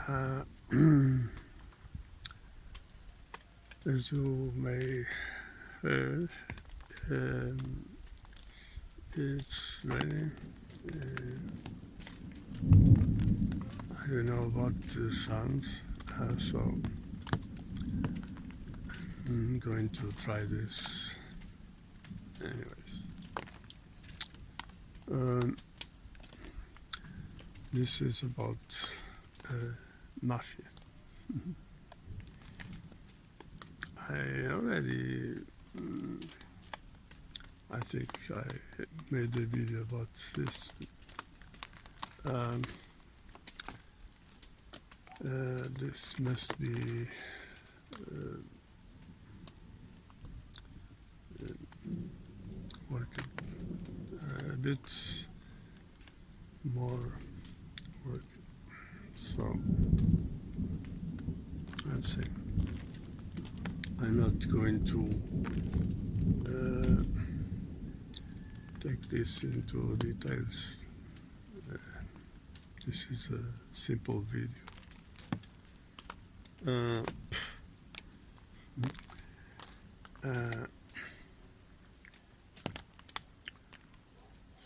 Uh, as you may heard, um, it's raining. I don't know about the sound, so I'm going to try this anyways. This is about Mafia. I already, I think I made a video about this. This must be working a bit more work. So let's see. I'm not going to take this into details. This is a simple video.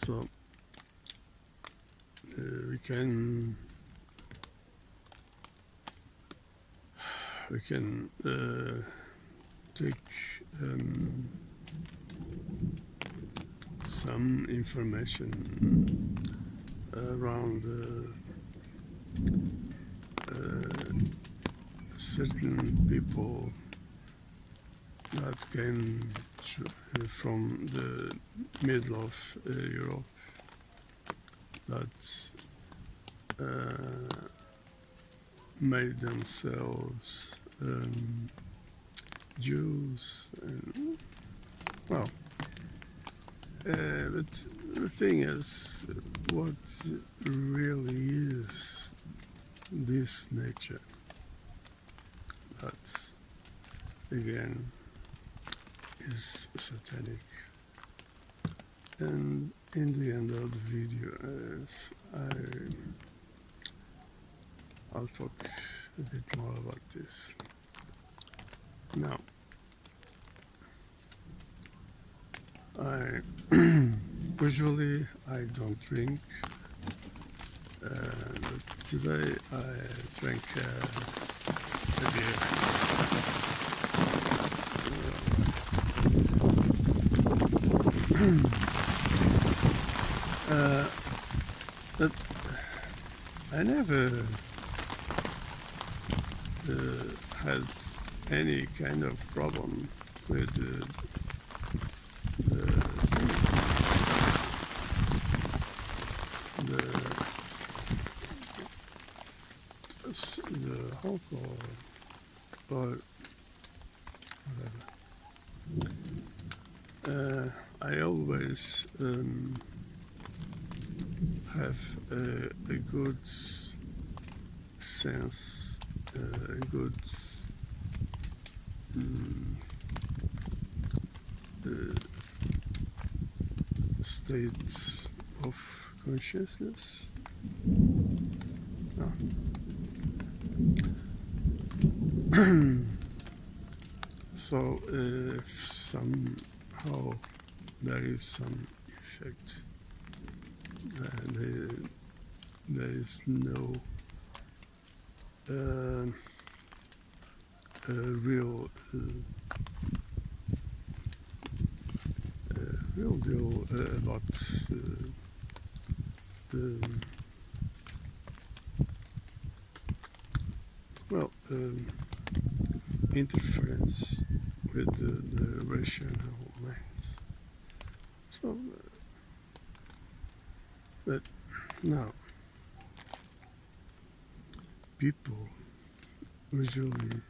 So we can take some information around certain people that came from the middle of Europe that made themselves Jews. And, well, but the thing is, what really is this nature? That, again, is satanic. And in the end of the video, I'll talk a bit more about this. Now, usually I don't drink, but today I drank a beer. But I never had any kind of problem with the alcohol or whatever. I always have a good sense, a good state of consciousness. So if somehow there is some effect, there is no real deal about interference with the rational mind. So, but now, people usually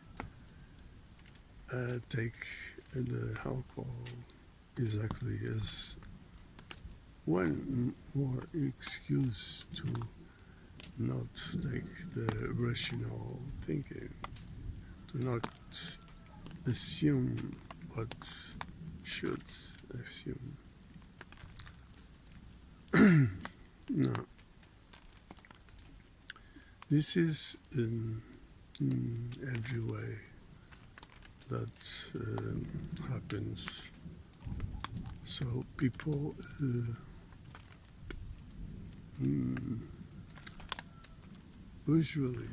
take the alcohol exactly as one more excuse to not take the rational thinking, to not assume what should assume. No. This is in every way that happens. So people mm, usually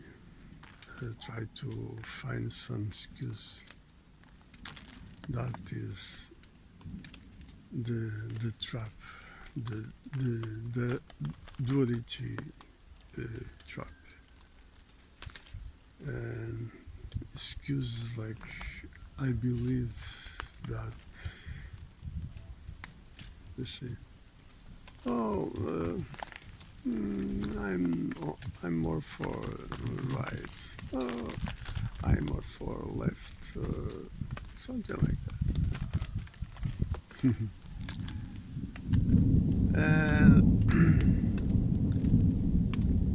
try to find some excuse. That is the trap, the duality trap, and excuses like I believe that they say, oh, I'm more for right, oh, I'm more for left, something like that.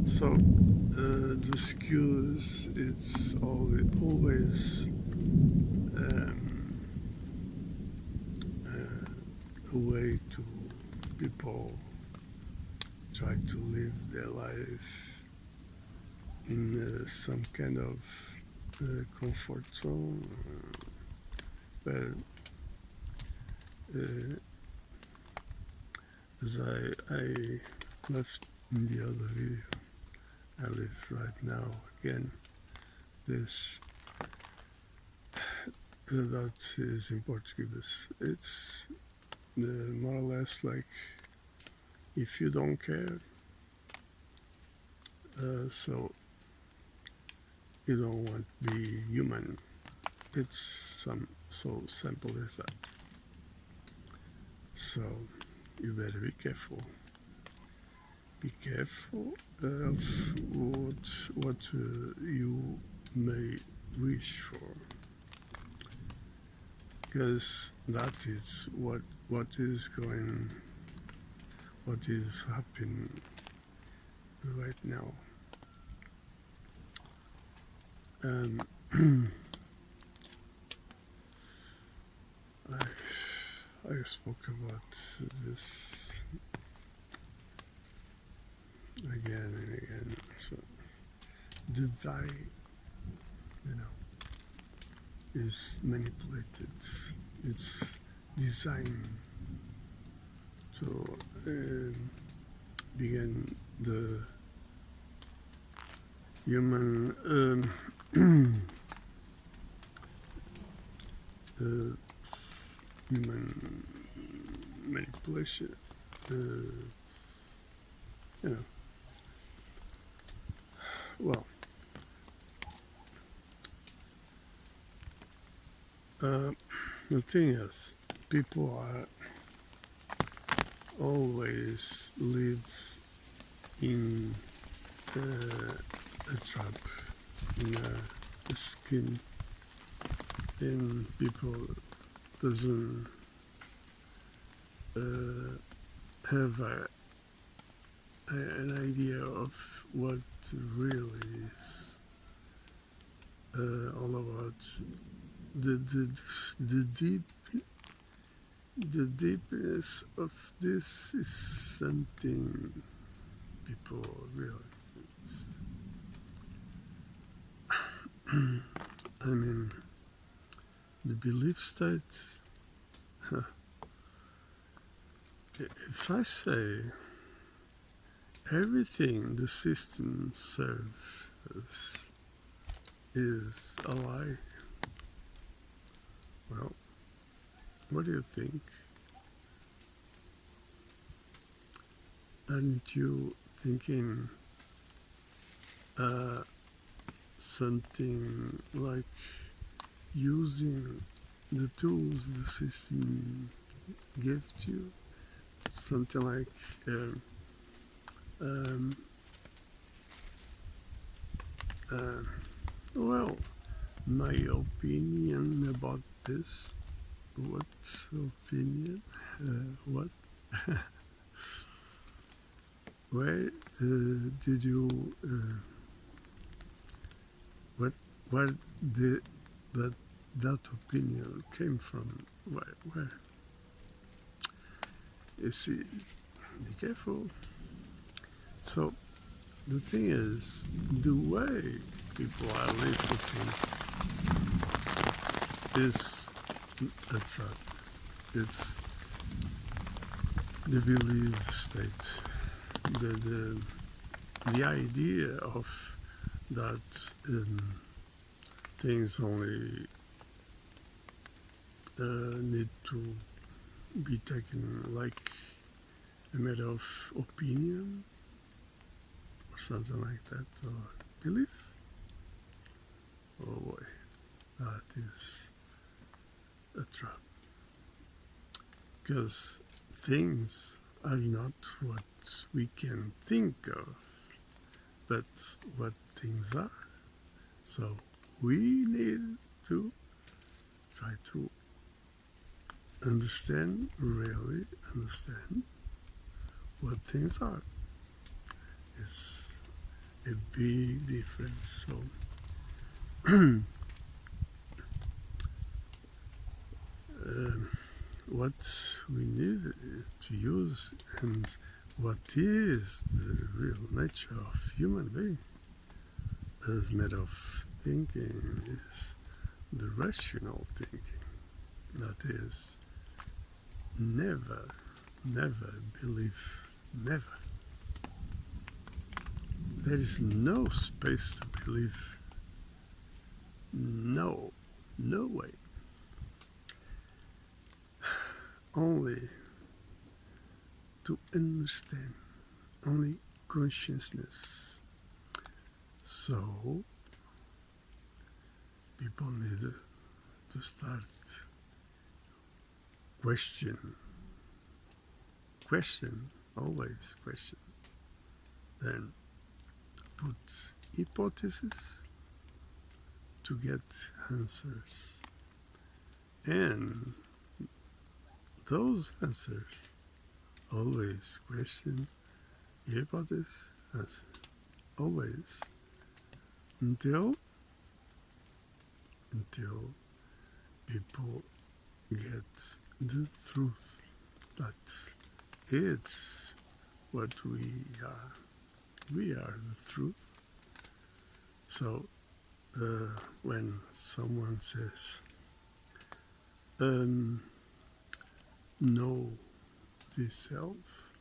So the excuse it's always a way to people try to live their life in some kind of comfort zone. But as I left in the other video, I live right now again. This that is in Portuguese. It's more or less like if you don't care, so you don't want to be human. It's so simple as that. So you better be careful. Be careful of what you may wish for, because that is what is happening right now. I spoke about this again and again. So the die, is manipulated. It's designed to begin the human human manipulation. You know, well, the thing is, people are always live in a trap, in a scheme, and people doesn't have an idea of what really is all about. The deepness of this is something people realize. I mean, the belief state. If I say everything the system serves is a lie, well, what do you think? Aren't you thinking something like using the tools the system gives you? Something like well, my opinion about this. What's opinion? What? Where did you? Where did that opinion came from? Where? You see, be careful. So the thing is, the way people are living is a trap. It's the belief state, the idea of that things only need to be taken like a matter of opinion or something like that, or belief. Oh boy, that is a trap. Because things are not what we can think of, but what things are. So we need to try to really understand what things are. It's a big difference. So what we need to use and what is the real nature of human being as matter of thinking is the rational thinking. That is never, never believe, never. There is no space to believe. No, no way. Only to understand, only consciousness. So people need to start question, always question. Then put hypotheses to get answers. And those answers always question hypothesis, answer. Always. Until people get the truth that it's what we are. We are the truth. So when someone says, know the self,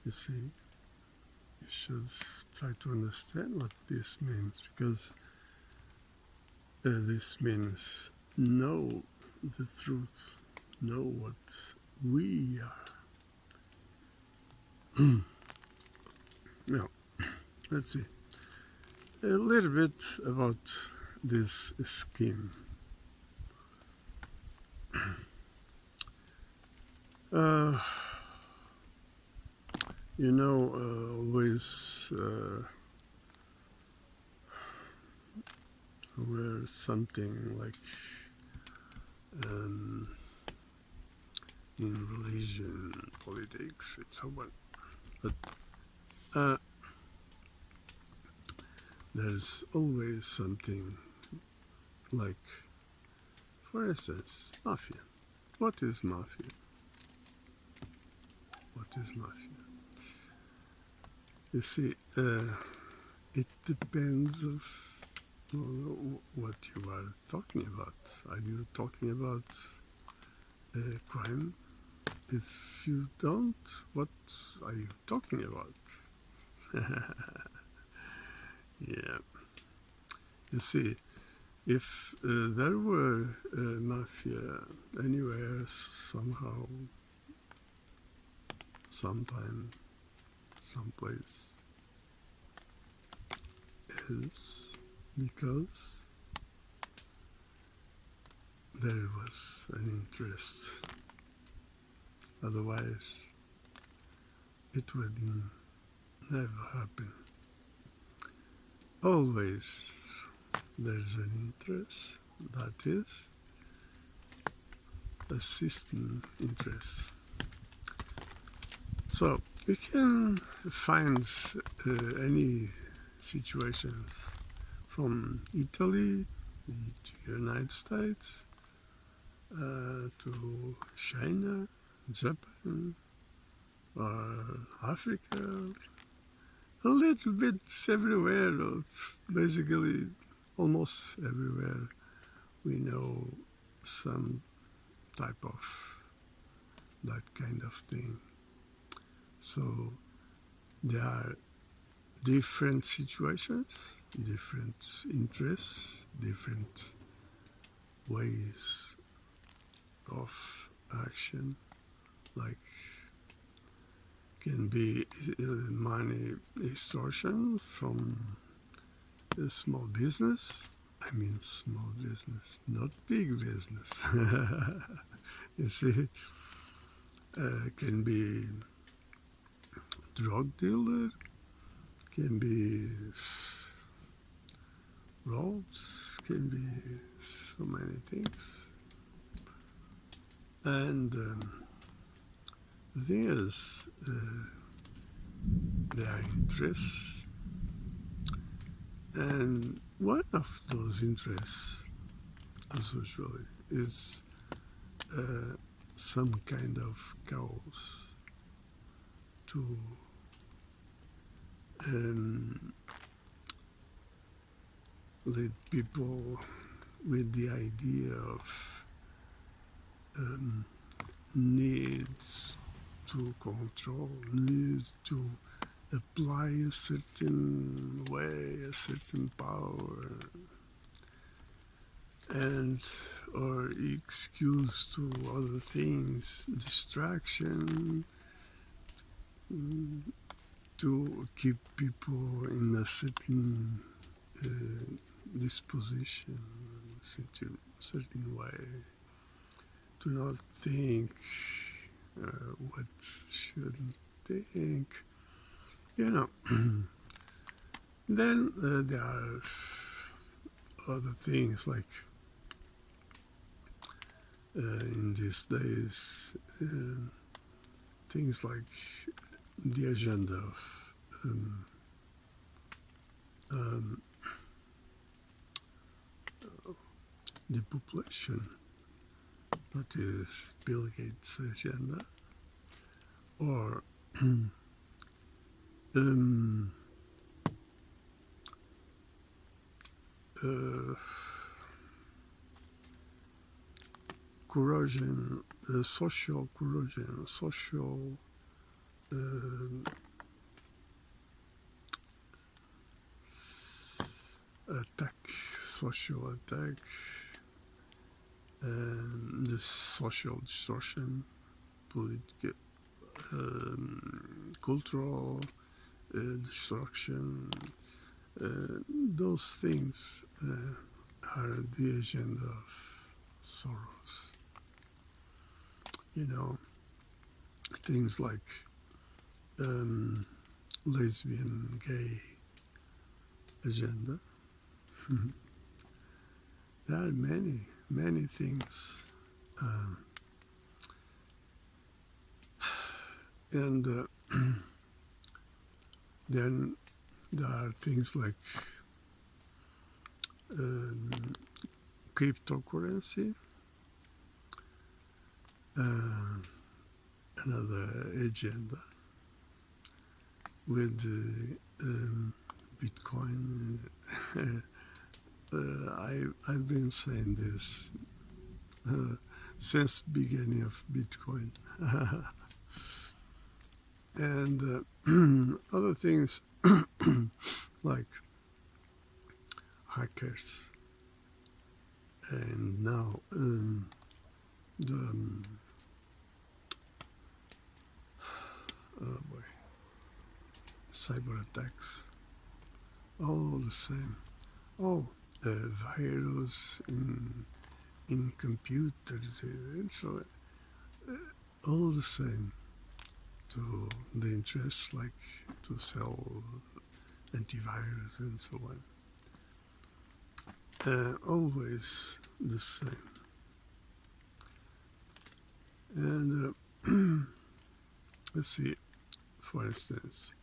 you see, you should try to understand what this means, because this means know the truth, know what we are. Now, let's see. A little bit about this scheme. Always where something like in religion, politics, and so on. But there's always something like, for instance, Mafia. What is Mafia? What is Mafia? You see, it depends of what you are talking about. Are you talking about crime? If you don't, what are you talking about? Yeah. You see, if there were mafia anywhere, somehow, sometime, someplace, is because there was an interest. Otherwise, it would never happen. Always there's an interest, that is a system interest. So you can find any situations from Italy to United States to China, Japan, or Africa. a little bit everywhere, basically almost everywhere. We know some type of that kind of thing. So there are different situations, different interests, different ways of action, like can be money extortion from a small business. I mean small business, not big business. You see, can be drug dealer, can be robes, can be so many things. And the thing is, their interests, and one of those interests, as usual, is some kind of chaos to lead people with the idea of needs to control, needs to apply a certain way, a certain power, and or excuse to other things, distraction, to keep people in a certain disposition, certain way, to not think what shouldn't think, you know. Then there are other things like in these days, things like the agenda of the population, that is Bill Gates' agenda, or corrosion, social corrosion, social attack, social attack, the social distortion, political, cultural destruction. Those things are the agenda of Soros. You know, things like lesbian, gay agenda. There are many, many things. And then there are things like cryptocurrency, another agenda with Bitcoin. I've been saying this since beginning of Bitcoin. And other things like hackers, and now the oh boy, cyber attacks, all the same. Oh, virus in computers, and so all the same to the interests, like to sell antivirus and so on. Always the same. And let's see, for instance,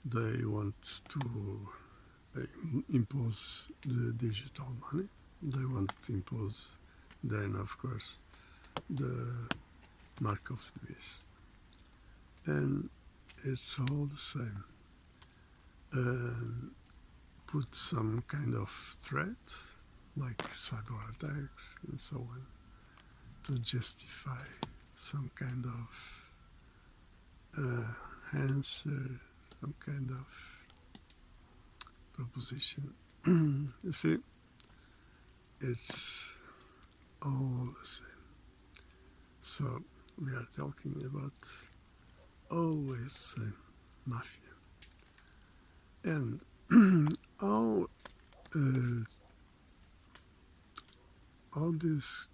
they want to impose the digital money. They want to impose, then, of course, the mark of the beast. And it's all the same. Put some kind of threat, like cyber attacks and so on, to justify some kind of answer, some kind of proposition. You see, it's all the same. So we are talking about always mafia. And how all this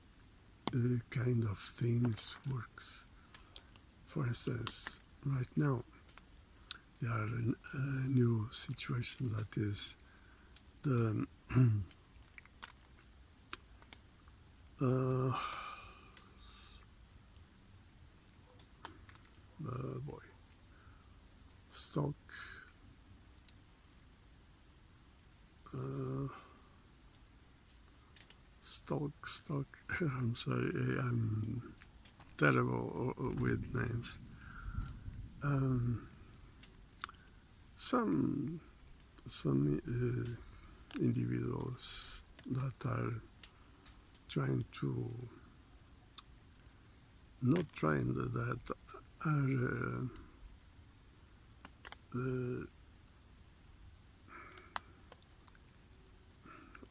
kind of things works. For instance, right now there are a new situation that is the boy stock stock. I'm sorry, I'm terrible with names. Some individuals that are trying to not trying that are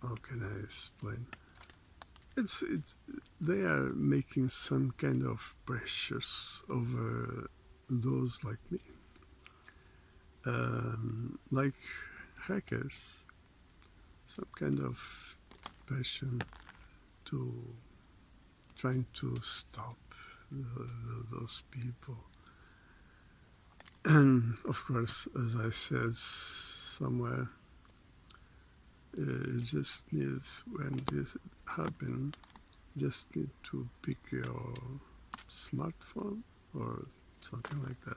how can I explain? It's they are making some kind of pressures over those like me, like hackers, some kind of passion to trying to stop those people. And of course, as I said somewhere, you just need, when this happens, just need to pick your smartphone or something like that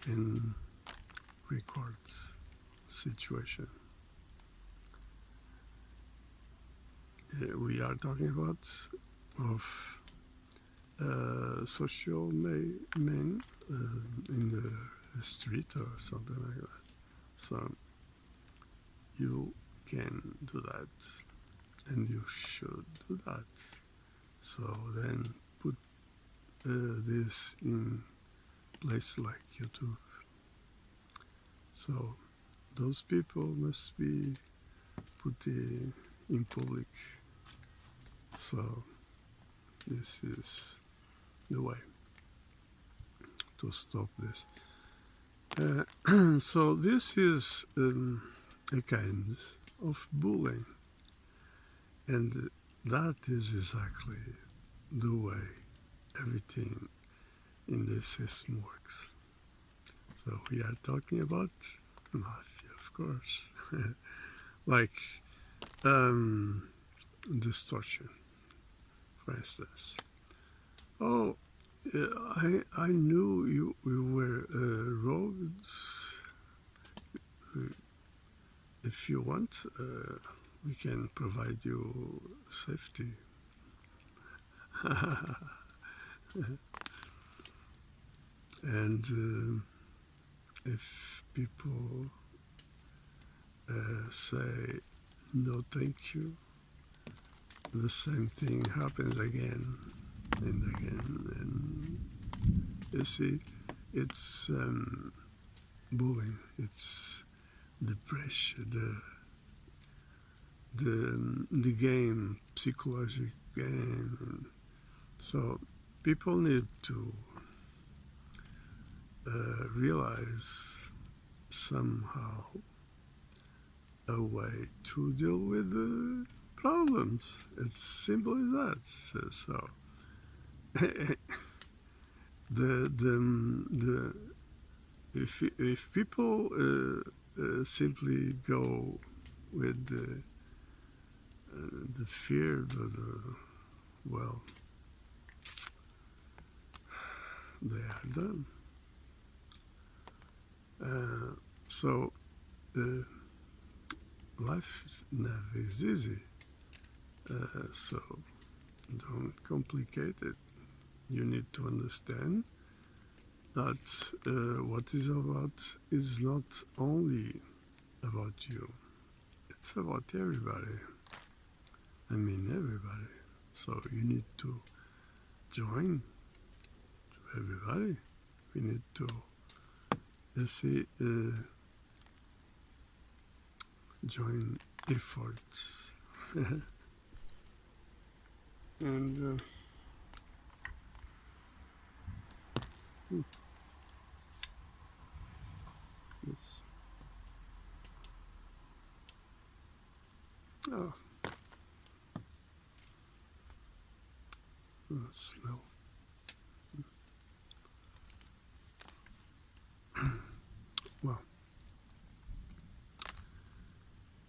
and record situation. We are talking about of social men in the street or something like that. So you can do that, and you should do that. So then put this in place like YouTube. So those people must be put in public. So this is the way to stop this. So this is a kind of bullying, and that is exactly the way everything in the system works. So we are talking about mafia, of course, like distortion, for instance. Oh, I knew you were robbed. If you want, we can provide you safety. And if people say no thank you, the same thing happens again and again. And you see, it's bullying, it's the pressure, the game, psychological game. And so people need to realize somehow a way to deal with the problems. It's simple as that. So the if people simply go with the fear, well, they are done. So life never is easy. So don't complicate it. You need to understand that what is about is not only about you, it's about everybody. I mean, everybody. So you need to join everybody. We need to, let's say, join efforts. And yes. Oh, smell. Well,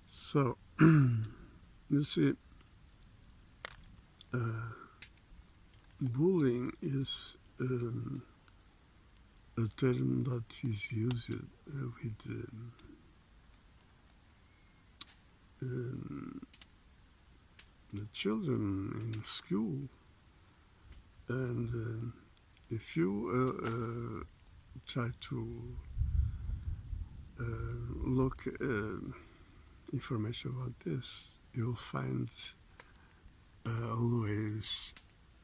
so you see, uh, bullying is a term that is used with um, the children in school, and if you try to uh, look information about this, you'll find always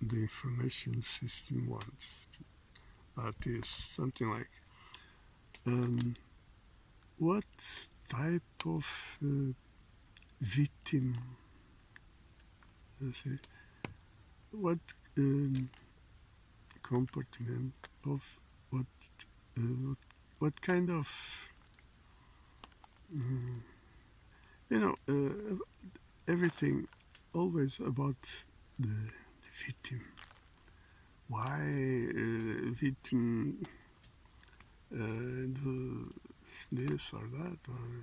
the information system wants. That is something like what type of victim, let's say, what comportment of what, what kind of, mm, everything always about the victim. Why victim do this or that, or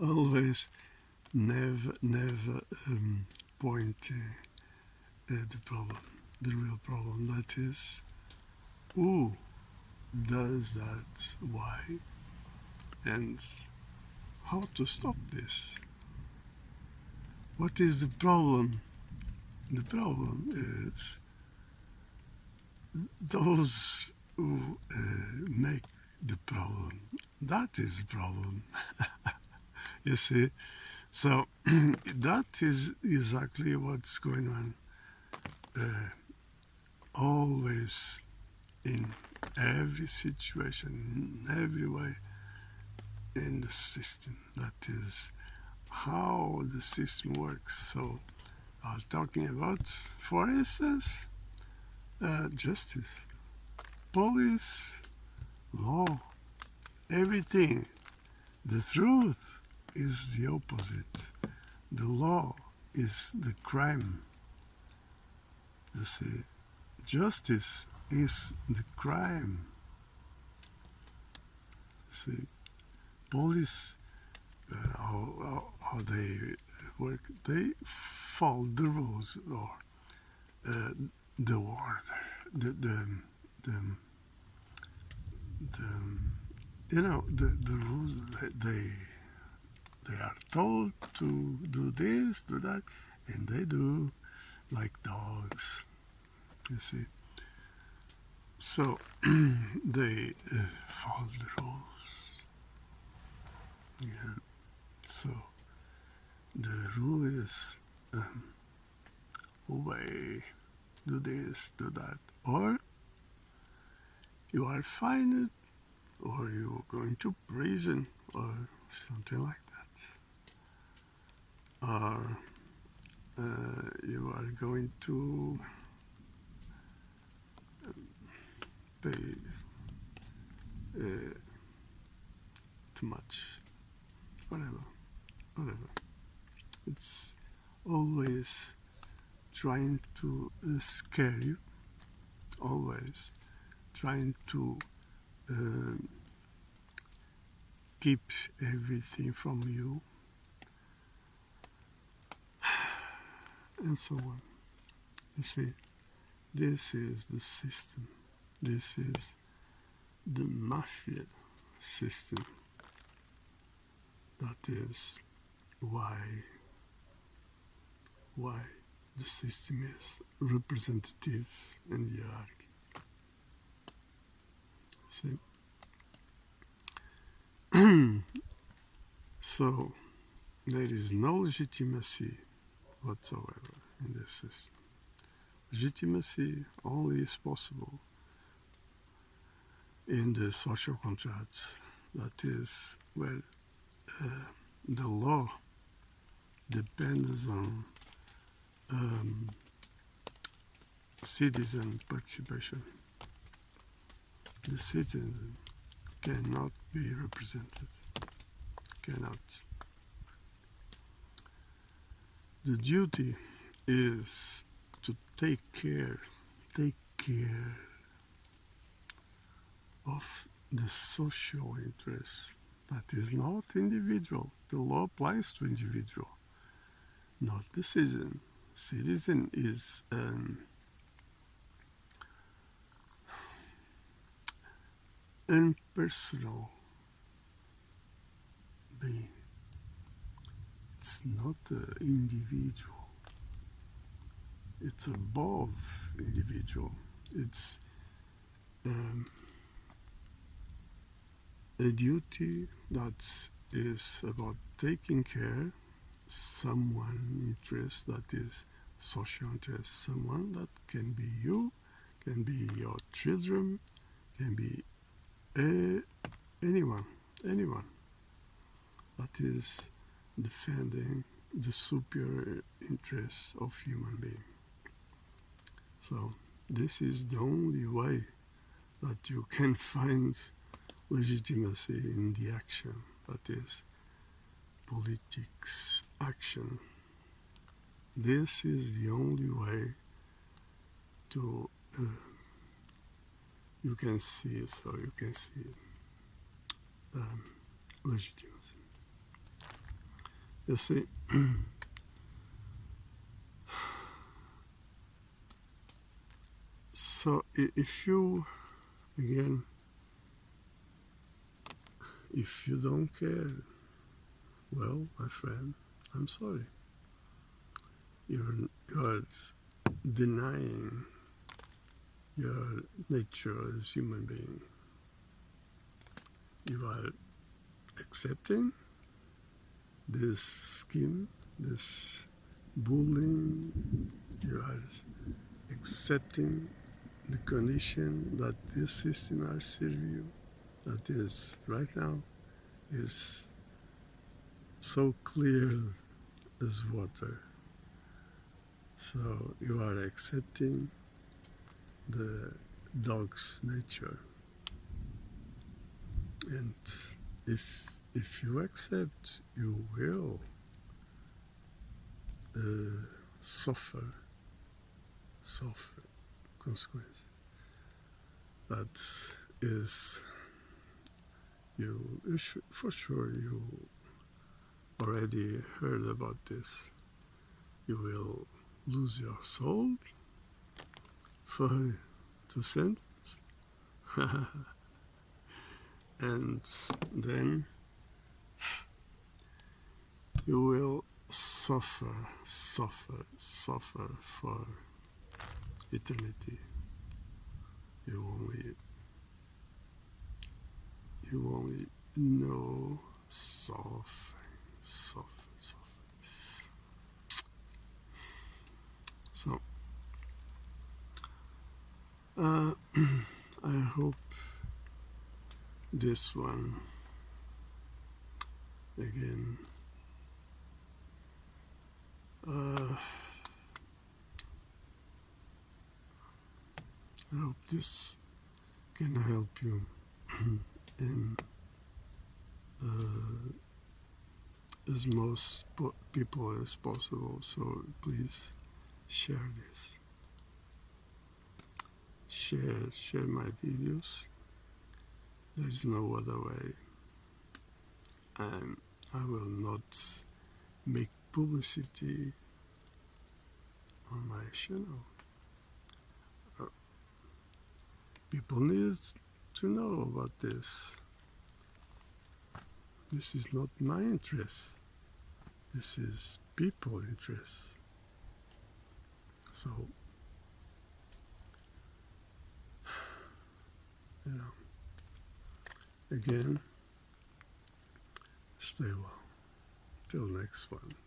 always never point the problem, the real problem. That is, who does that? Why? And how to stop this? What is the problem? The problem is those who make the problem. That is the problem. You see? So that is exactly what's going on always in every situation, in every way in the system. That is how the system works. So I'm talking about, for instance, justice, police, law, everything. The truth is the opposite. The law is the crime. You see, justice is the crime. You see, police, how they work, they follow the rules or uh, the order, the, the the rules that they are told to do this, do that, and they do like dogs. You see, so they follow the rules. Yeah. So the rule is obey, do this, do that, or you are fined, or you're going to prison, or something like that, or you are going to pay too much, whatever. It's always trying to scare you, always trying to uh, keep everything from you, and so on. You see, this is the system. This is the mafia system. That is why the system is representative and hierarchy. See? So there is no legitimacy whatsoever in this system. Legitimacy only is possible in the social contract, that is where the law depends on citizen participation. The citizen cannot be represented, cannot. The duty is to take care of the social interest that is not individual. The law applies to individual, not the citizen. Citizen is impersonal being. It's not an individual. It's above individual. It's a duty that is about taking care someone interest that is social interest, someone that can be you, can be your children, can be anyone that is defending the superior interests of human being. So this is the only way that you can find legitimacy in the action, that is politics action. This is the only way to you can see legitimacy. You see, so if you don't care, well, my friend, I'm sorry. You're denying your nature as human being. You are accepting this scheme, this bullying. You are accepting the condition that this system are serving you, that is right now is so clear as water. So you are accepting the dog's nature, and if you accept, you will suffer consequences. That is, for sure you already heard about this. You will lose your soul for 2 cents, and then you will suffer for eternity. You only know suffering. So I hope this one again I hope this can help you in as most people as possible. So please share this. Share my videos. There is no other way. I will not make publicity on my channel. People need to know about this. This is not my interest. This is people's interest. So, you know, again, stay well. Till next one.